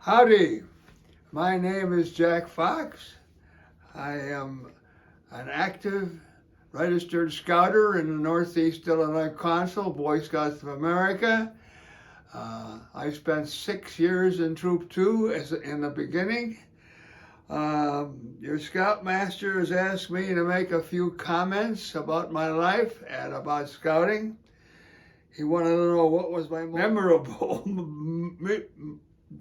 Howdy, my name is Jack Fox. I am an active registered scouter in the Northeast Illinois Council, Boy Scouts of America. I spent 6 years in Troop 2 in the beginning. Your Scoutmaster has asked me to make a few comments about my life and about scouting. He wanted to know what was my memorable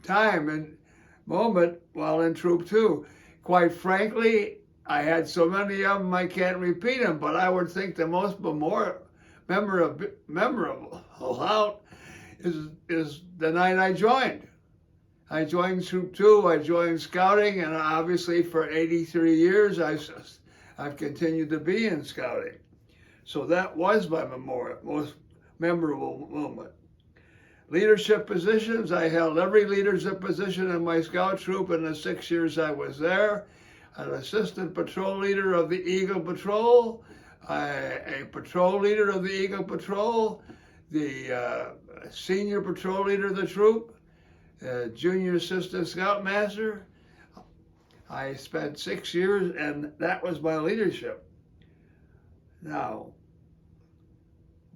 time and moment while in Troop 2. Quite frankly, I had so many of them I can't repeat them, but I would think the most memorable out is the night I joined. I joined Troop 2, I joined scouting, and obviously for 83 years I've continued to be in scouting. So that was my most memorable moment. Leadership positions, I held every leadership position in my scout troop in the 6 years I was there. An assistant patrol leader of the Eagle Patrol, a patrol leader of the Eagle Patrol, the senior patrol leader of the troop, junior assistant scoutmaster. I spent 6 years, and that was my leadership. Now,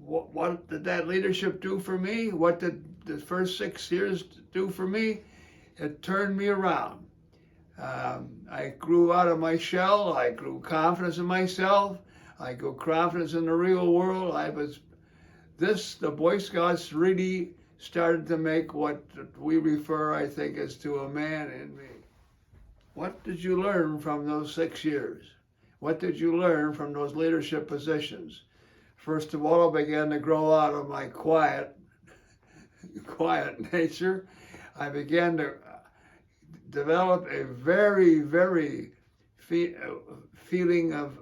what did that leadership do for me? What did the first 6 years do for me? It turned me around. I grew out of my shell. I grew confidence in myself. I grew confidence in the real world. The Boy Scouts really started to make what we refer, I think, as to a man in me. What did you learn from those 6 years? What did you learn from those leadership positions? First of all, I began to grow out of my quiet nature. I began to develop a very, very feeling of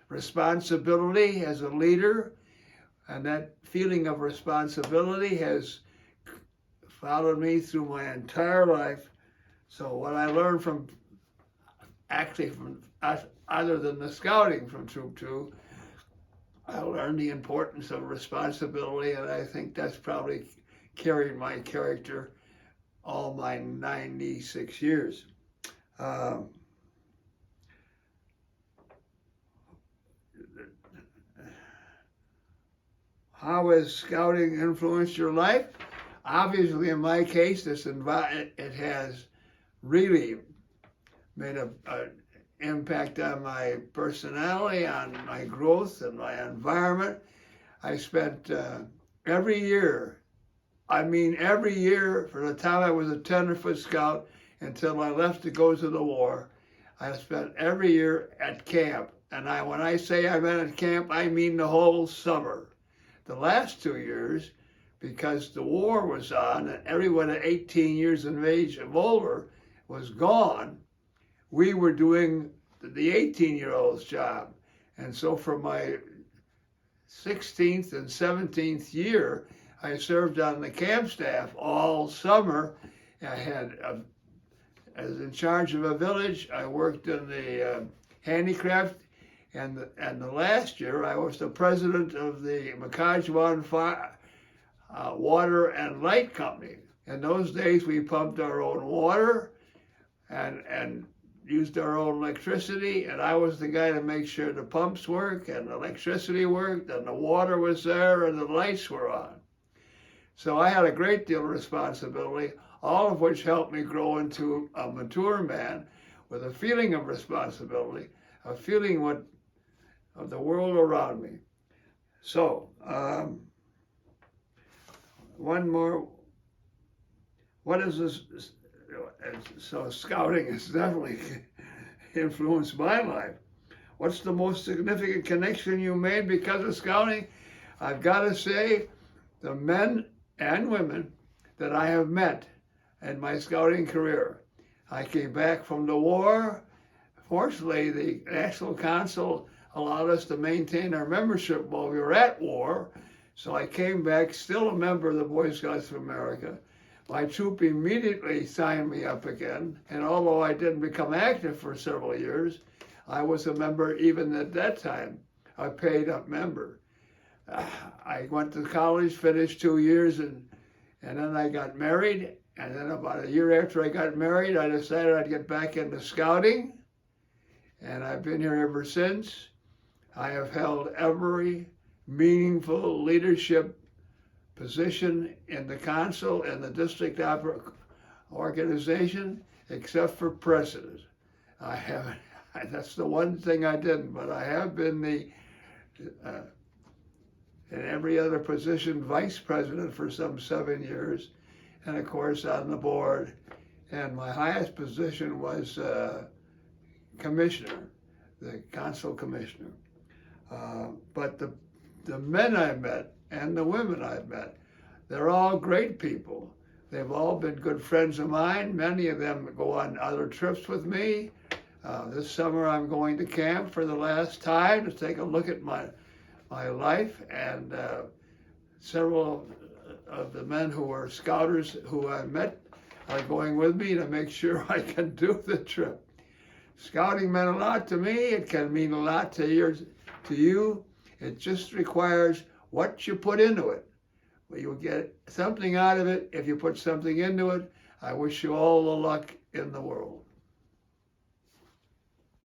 responsibility as a leader, and that feeling of responsibility has followed me through my entire life. So what I learned from other than the scouting from Troop 2, I learned the importance of responsibility, and I think that's probably carried my character all my 96 years. How has scouting influenced your life? Obviously, in my case, it has really made an impact on my personality, on my growth, and my environment. I spent every year for the time I was a tenderfoot scout until I left to go to the war, I spent every year at camp. And when I say I've been at camp, I mean the whole summer. The last 2 years, because the war was on and everyone at 18 years of age and older was gone, we were doing the 18-year-old's job. And so for my 16th and 17th year, I served on the camp staff all summer. I was in charge of a village. I worked in the handicraft, and the last year I was the president of the Makajuan Water and Light Company. In those days, we pumped our own water and used our own electricity, and I was the guy to make sure the pumps worked and the electricity worked and the water was there and the lights were on. So I had a great deal of responsibility, all of which helped me grow into a mature man with a feeling of responsibility, a feeling of the world around me. So, one more. What is this? So scouting has definitely influenced my life. What's the most significant connection you made because of scouting? I've got to say, the men and women that I have met in my scouting career. I came back from the war. Fortunately, the National Council allowed us to maintain our membership while we were at war. So I came back still a member of the Boy Scouts of America. My troop immediately signed me up again, and although I didn't become active for several years, I was a member even at that time, a paid up member. I went to college, finished 2 years in And then I got married, and then about a year after I got married, I decided I'd get back into scouting, and I've been here ever since. I have held every meaningful leadership position in the council and the district organization, except for president. I haven't. That's the one thing I didn't, but I have been the in every other position, vice president for some 7 years, and of course on the board. And my highest position was commissioner, the council commissioner. But the men I met and the women I've met, they're all great people. They've all been good friends of mine. Many of them go on other trips with me. This summer I'm going to camp for the last time to take a look at my life, and several of the men who are scouters who I met are going with me to make sure I can do the trip. Scouting meant a lot to me. It can mean a lot to you. It just requires what you put into it. But you'll get something out of it if you put something into it. I wish you all the luck in the world.